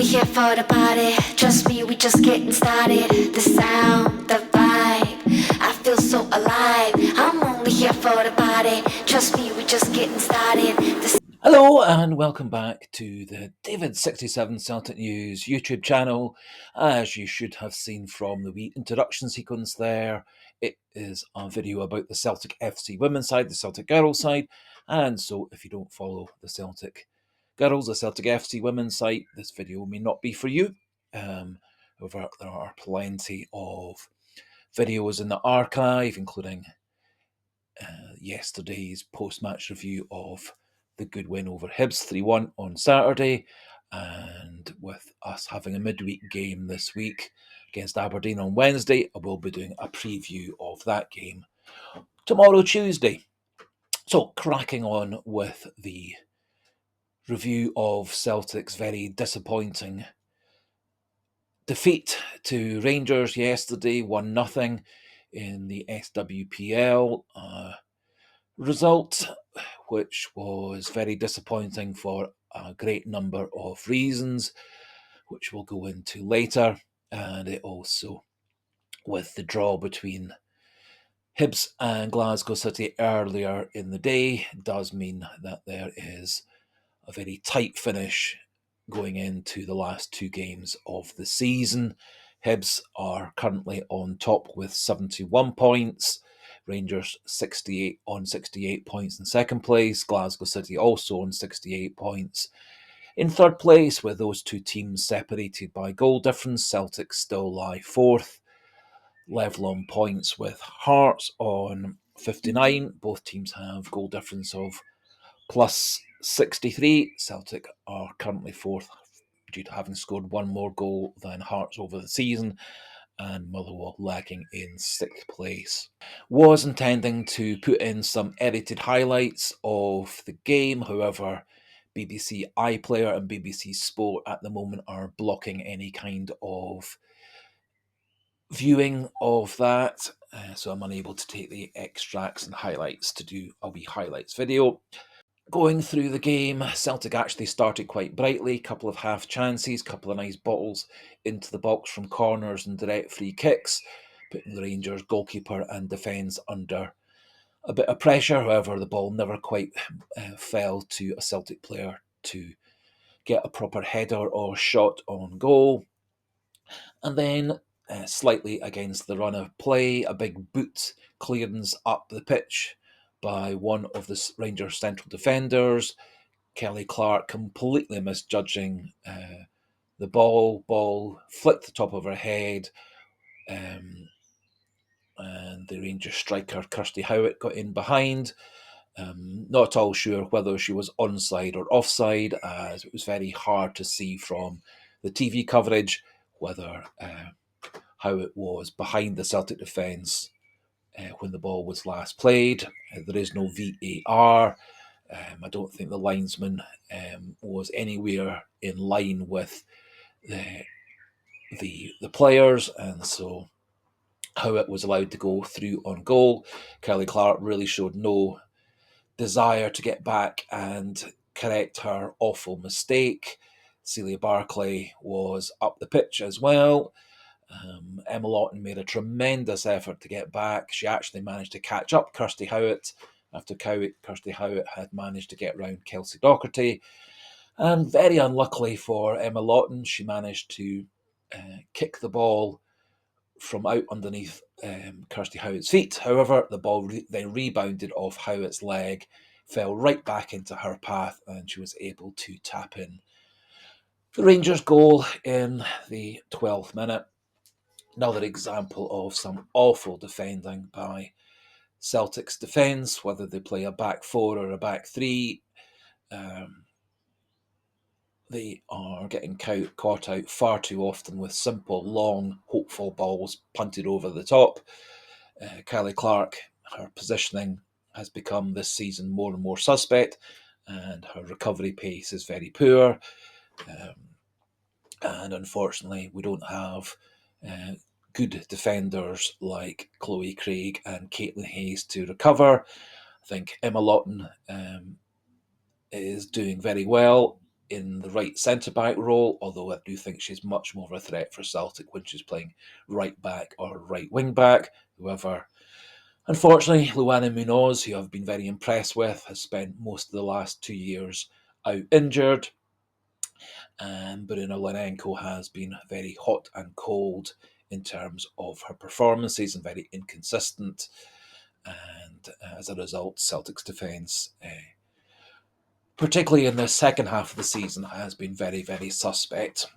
here for the party. Trust me, we just getting started. The sound, the vibe, I feel so alive. I'm only here for the party. Trust me, we just getting started. Hello and welcome back to the David67 Celtic News YouTube channel. As you should have seen from the wee introduction sequence there, it is a video about the Celtic FC women's side, the Celtic girls side, and so if you don't follow the Celtic girls, the Celtic FC women's side, this video may not be for you. However, there are plenty of videos in the archive, including yesterday's post-match review of the good win over Hibs 3-1 on Saturday, and with us having a midweek game this week against Aberdeen on Wednesday, I will be doing a preview of that game tomorrow, Tuesday. So, cracking on with the review of Celtic's very disappointing defeat to Rangers yesterday, 1-0 in the SWPL. Result which was very disappointing for a great number of reasons, which we'll go into later. And it also, with the draw between Hibs and Glasgow City earlier in the day, does mean that there is a very tight finish going into the last two games of the season. Hibs are currently on top with 71 points. Rangers 68 points in second place. Glasgow City also on 68 points. In third place, with those two teams separated by goal difference, Celtic still lie fourth, level on points with Hearts on 59. Both teams have goal difference of plus 63. Celtic are currently fourth due to having scored one more goal than Hearts over the season, and Motherwell lagging in sixth place. Was intending to put in some edited highlights of the game, however, BBC iPlayer and BBC Sport at the moment are blocking any kind of viewing of that, so I'm unable to take the extracts and highlights to do a wee highlights video. Going through the game, Celtic actually started quite brightly, couple of half chances, couple of nice bottles into the box from corners and direct free kicks, putting the Rangers goalkeeper and defence under a bit of pressure. However, the ball never quite fell to a Celtic player to get a proper header or shot on goal. And then, slightly against the run of play, a big boot clearance up the pitch by one of the Rangers central defenders. Kelly Clark completely misjudging the ball. Ball flicked the top of her head, and the Rangers striker Kirsty Howitt got in behind. Not at all sure whether she was onside or offside, as it was very hard to see from the TV coverage whether Howitt was behind the Celtic defence when the ball was last played. There is no VAR. I don't think the linesman was anywhere in line with the players, and so Howitt was allowed to go through on goal. Kelly Clark really showed no desire to get back and correct her awful mistake. Celia Barclay was up the pitch as well. Emma Lawton made a tremendous effort to get back. She actually managed to catch up Kirsty Howitt after Kirsty Howitt had managed to get round Kelsey Docherty. And very unluckily for Emma Lawton, she managed to kick the ball from out underneath Kirsty Howitt's feet. However, the ball then rebounded off Howitt's leg, fell right back into her path, and she was able to tap in the Rangers' goal in the 12th minute. Another example of some awful defending by Celtic's defence, whether they play a back four or a back three. They are getting caught out far too often with simple, long, hopeful balls punted over the top. Kelly Clark, her positioning has become this season more and more suspect, and her recovery pace is very poor. And unfortunately, we don't have good defenders like Chloe Craig and Caitlin Hayes to recover. I think Emma Lawton is doing very well. in the right centre-back role, although I do think she's much more of a threat for Celtic when she's playing right back or right wing back. However, unfortunately, Luana Munoz, who I've been very impressed with, has spent most of the last 2 years out injured, and Bruno Lenenko has been very hot and cold in terms of her performances and very inconsistent. And as a result, Celtic's defence, particularly in the second half of the season, has been very, very suspect.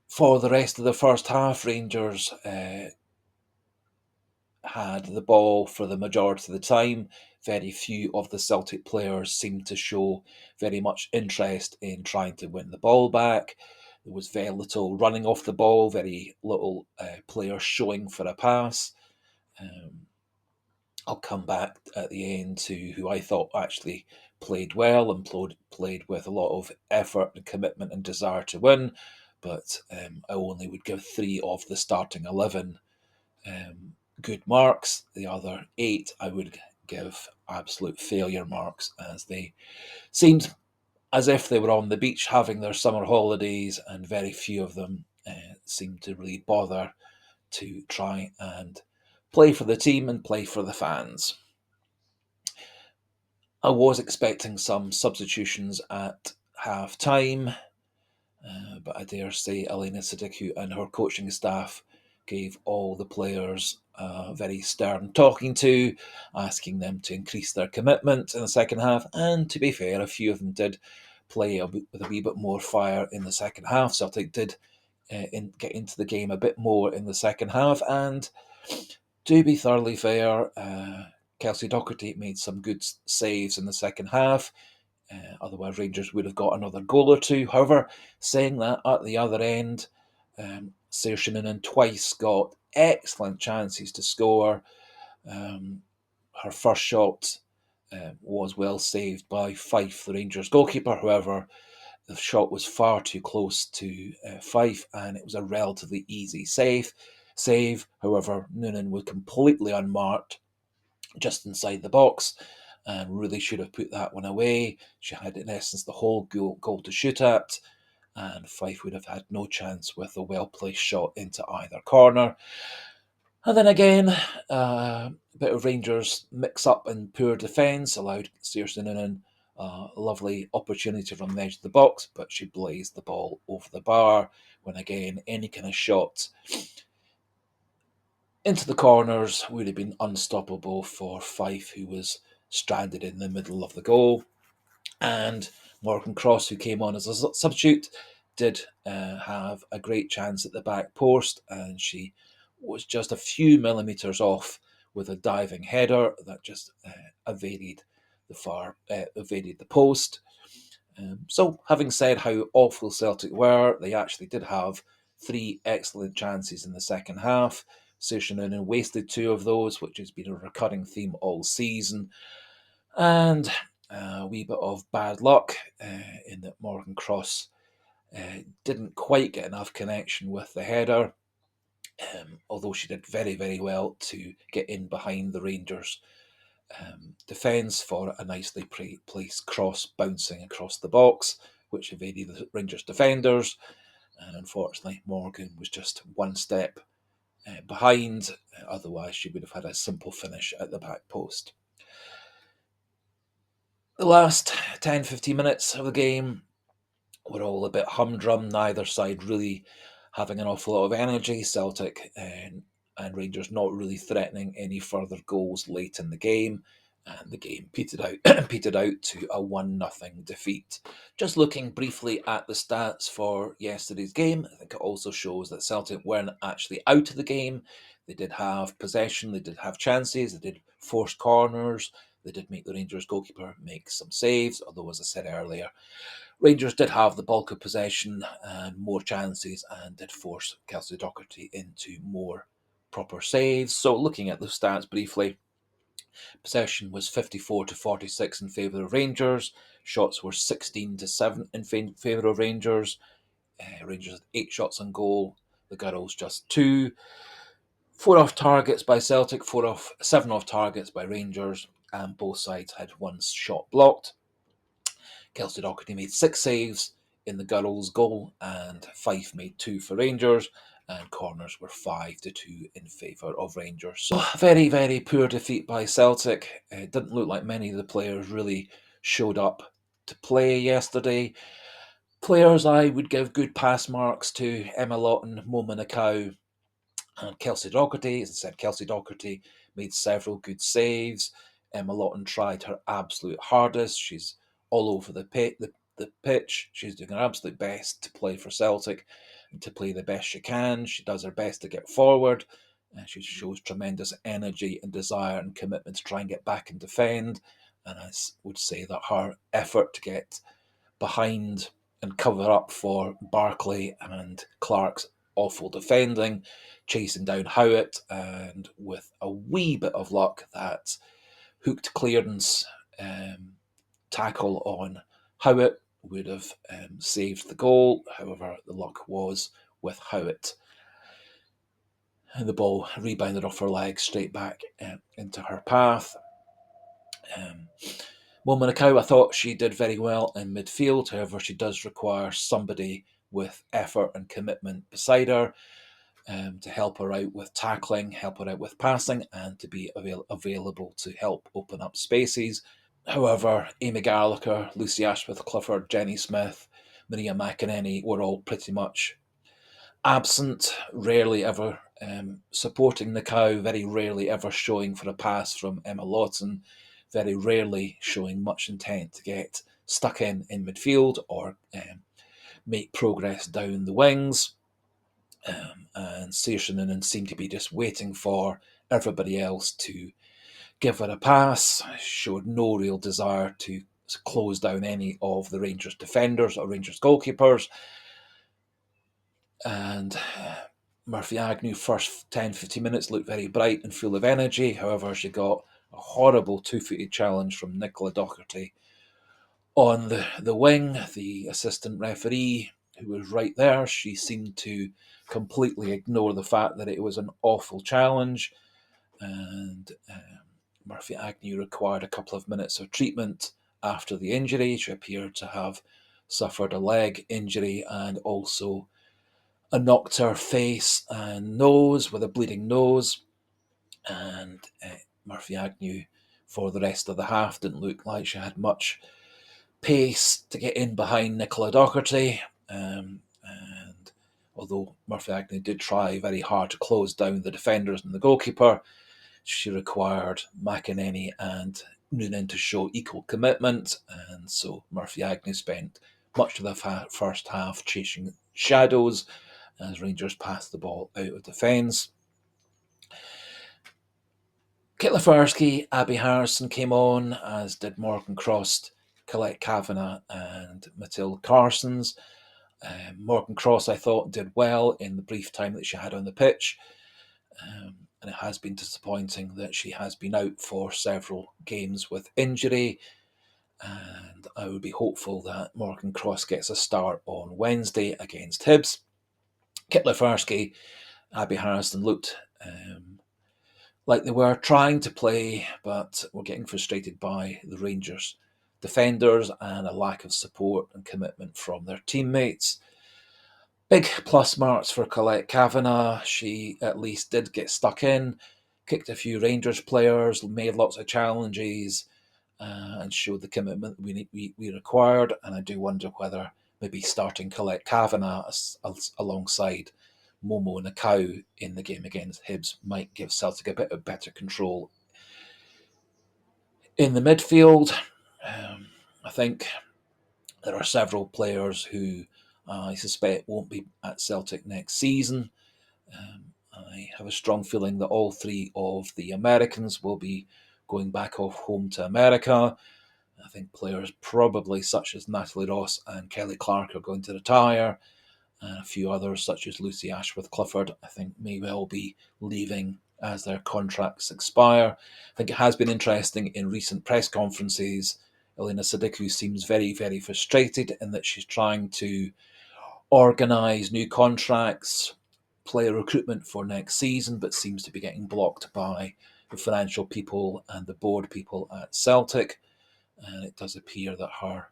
For the rest of the first half, Rangers had the ball for the majority of the time. Very few of the Celtic players seemed to show very much interest in trying to win the ball back. There was very little running off the ball, very little players showing for a pass. Um, I'll come back at the end to who I thought actually played well and played with a lot of effort and commitment and desire to win. But I only would give 3 of the starting 11 good marks. The other 8 I would give absolute failure marks, as they seemed as if they were on the beach having their summer holidays, and very few of them seemed to really bother to try and play for the team and play for the fans. I was expecting some substitutions at half time, but I dare say Elena Sidiku and her coaching staff gave all the players a very stern talking to, asking them to increase their commitment in the second half. And to be fair, a few of them did play with a wee bit more fire in the second half. Celtic did get into the game a bit more in the second half. And to be thoroughly fair, Kelsey Docherty made some good saves in the second half. Otherwise, Rangers would have got another goal or two. However, saying that, at the other end, Saoirse twice got excellent chances to score. Her first shot was well saved by Fife, the Rangers goalkeeper. However, the shot was far too close to Fife, and it was a relatively easy save. However, Noonan was completely unmarked just inside the box and really should have put that one away. She had, in essence, the whole goal to shoot at, and Fife would have had no chance with a well placed shot into either corner. And then again, a bit of Rangers mix up and poor defence allowed Saoirse Noonan a lovely opportunity from the edge of the box, but she blazed the ball over the bar when, again, any kind of shot into the corners would have been unstoppable for Fife, who was stranded in the middle of the goal. And Morgan Cross, who came on as a substitute, did have a great chance at the back post, and she was just a few millimetres off with a diving header that just evaded the post. So, having said how awful Celtic were, they actually did have 3 excellent chances in the second half. Saoirse Noonan wasted 2 of those, which has been a recurring theme all season. And a wee bit of bad luck in that Morgan Cross didn't quite get enough connection with the header, although she did very, very well to get in behind the Rangers defence for a nicely placed cross bouncing across the box, which evaded the Rangers defenders. And unfortunately, Morgan was just one step behind. Otherwise, she would have had a simple finish at the back post. The last 10-15 minutes of the game were all a bit humdrum, neither side really having an awful lot of energy. Celtic and Rangers not really threatening any further goals late in the game. And the game petered out to a 1-0 defeat. Just looking briefly at the stats for yesterday's game, I think it also shows that Celtic weren't actually out of the game. They did have possession, they did have chances, they did force corners, they did make the Rangers goalkeeper make some saves, although, as I said earlier, Rangers did have the bulk of possession and more chances and did force Kelsey Docherty into more proper saves. So, looking at the stats briefly, possession was 54-46 in favour of Rangers. Shots were 16-7 in favour of Rangers. Rangers had 8 shots on goal. The Ghirls just 2. 4 off targets by Celtic, 7 off targets by Rangers, and both sides had 1 shot blocked. Kelsey Doherty made 6 saves in the Ghirls goal, and Fife made 2 for Rangers, and corners were 5-2 in favour of Rangers. So very, very poor defeat by Celtic. It didn't look like many of the players really showed up to play yesterday. Players I would give good pass marks to: Emma Lawton, Mo Minakau, and Kelsey Doherty. As I said, Kelsey Doherty made several good saves. Emma Lawton tried her absolute hardest. She's all over the pitch. She's doing her absolute best to play for Celtic and to play the best she can. She does her best to get forward. She shows tremendous energy and desire and commitment to try and get back and defend. And I would say that her effort to get behind and cover up for Barkley and Clark's awful defending, chasing down Howitt, and with a wee bit of luck, that hooked clearance tackle on Howitt would have saved the goal. However, the luck was with Howitt. And the ball rebounded off her leg straight back into her path. Mo Minakau, I thought she did very well in midfield. However, she does require somebody with effort and commitment beside her to help her out with tackling, help her out with passing, and to be available to help open up spaces. However, Amy Gallagher, Lucy Ashworth-Clifford, Jenny Smith, Maria McInerney were all pretty much absent, rarely ever supporting the cow, very rarely ever showing for a pass from Emma Lawton, very rarely showing much intent to get stuck in midfield or make progress down the wings. And Saoirse seemed to be just waiting for everybody else to give her a pass, showed no real desire to close down any of the Rangers defenders or Rangers goalkeepers. And Murphy Agnew, first 10-15 minutes, looked very bright and full of energy. However, she got a horrible two-footed challenge from Nicola Doherty on the wing. The assistant referee, who was right there, she seemed to completely ignore the fact that it was an awful challenge. And Murphy Agnew required a couple of minutes of treatment after the injury. She appeared to have suffered a leg injury and also a knocked her face and nose with a bleeding nose. And Murphy Agnew, for the rest of the half, didn't look like she had much pace to get in behind Nicola Doherty. And although Murphy Agnew did try very hard to close down the defenders and the goalkeeper, she required McInerney and Noonan to show equal commitment. And so Murphy Agnew spent much of the first half chasing shadows as Rangers passed the ball out of defence. Kit Lafarsky, Abby Harrison came on, as did Morgan Cross, Colette Kavanagh and Matilda Carsons. Morgan Cross, I thought, did well in the brief time that she had on the pitch. And it has been disappointing that she has been out for several games with injury. And I would be hopeful that Morgan Cross gets a start on Wednesday against Hibs. Kit Lafarsky, Abby Harrison looked like they were trying to play, but were getting frustrated by the Rangers defenders and a lack of support and commitment from their teammates. Big plus marks for Colette Kavanagh. She at least did get stuck in, kicked a few Rangers players, made lots of challenges, and showed the commitment we required. And I do wonder whether maybe starting Colette Kavanagh alongside Momo and a cow in the game against Hibs might give Celtic a bit of better control in the midfield. I think there are several players who I suspect won't be at Celtic next season. I have a strong feeling that all three of the Americans will be going back off home to America. I think players probably such as Natalie Ross and Kelly Clark are going to retire. And a few others, such as Lucy Ashworth-Clifford, I think may well be leaving as their contracts expire. I think it has been interesting in recent press conferences. Elena Sadiku seems very, very frustrated in that she's trying to organise new contracts, player recruitment for next season, but seems to be getting blocked by the financial people and the board people at Celtic. And it does appear that her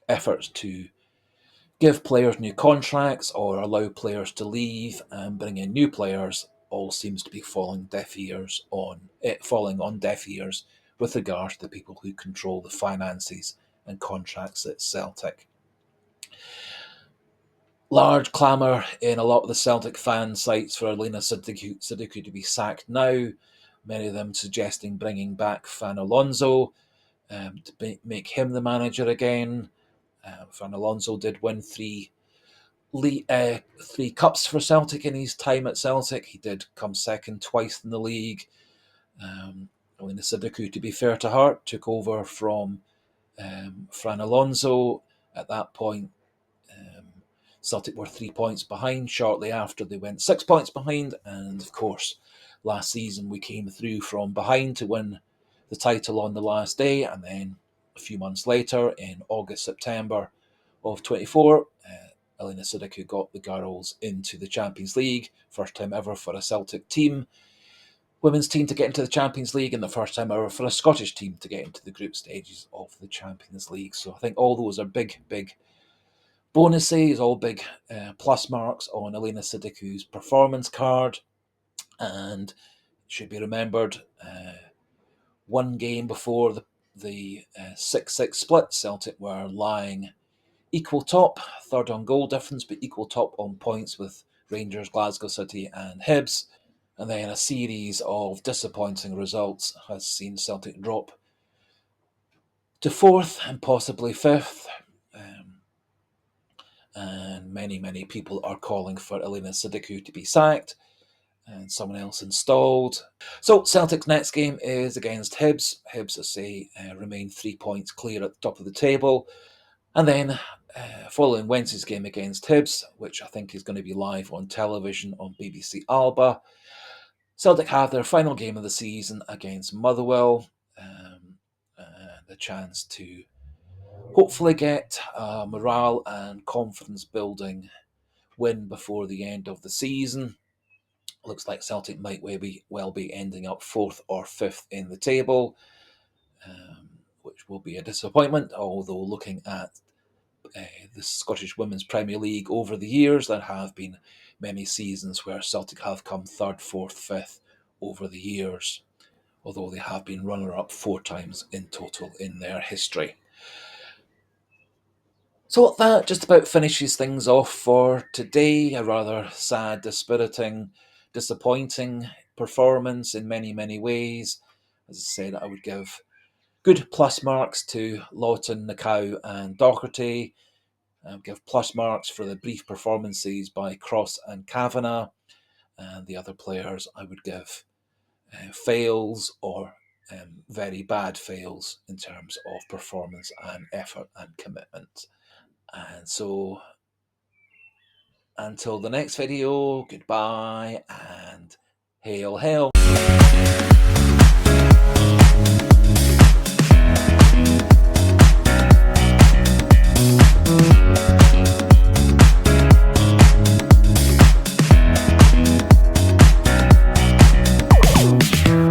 efforts to give players new contracts or allow players to leave and bring in new players all seems to be falling on deaf ears with regard to the people who control the finances and contracts at Celtic. Large clamour in a lot of the Celtic fan sites for Alina Sadiku to be sacked now, many of them suggesting bringing back Fan Alonso to make him the manager again. Fan Alonso did win three cups for Celtic in his time at Celtic. He did come second twice in the league. Alina Sadiku, to be fair to her, took over from Fran Alonso. At that point, Celtic were 3 points behind. Shortly after, they went 6 points behind. And of course, last season we came through from behind to win the title on the last day. And then a few months later, in August, September of 24, Alina Sadiku got the Girls into the Champions League. First time ever for a Celtic team, women's team, to get into the Champions League, and the first time ever for a Scottish team to get into the group stages of the Champions League. So I think all those are big bonuses, all big plus marks on Alina Sadiku's performance card. And it should be remembered, one game before the 6-6 split, Celtic were lying equal top, third on goal difference, but equal top on points with Rangers, Glasgow City and Hibs. And then a series of disappointing results has seen Celtic drop to fourth and possibly fifth. And many people are calling for Alina Sadiku to be sacked and someone else installed. So Celtic's next game is against Hibs. Hibs, I say, remain 3 points clear at the top of the table. And then following Wednesday's game against Hibs, which I think is going to be live on television on BBC Alba, Celtic have their final game of the season against Motherwell. The chance to hopefully get a morale and confidence building win before the end of the season. Looks like Celtic might well be ending up fourth or fifth in the table, which will be a disappointment. Although looking at the Scottish Women's Premier League over the years, there have been many seasons where Celtic have come third, fourth, fifth over the years, although they have been runner-up 4 times in total in their history. So that just about finishes things off for today. A rather sad, dispiriting, disappointing performance in many ways. As I said, I would give good plus marks to Lawton, Nakau and Docherty. I would give plus marks for the brief performances by Cross and Kavanagh. And the other players I would give fails or very bad fails in terms of performance and effort and commitment. And so until the next video, goodbye and hail.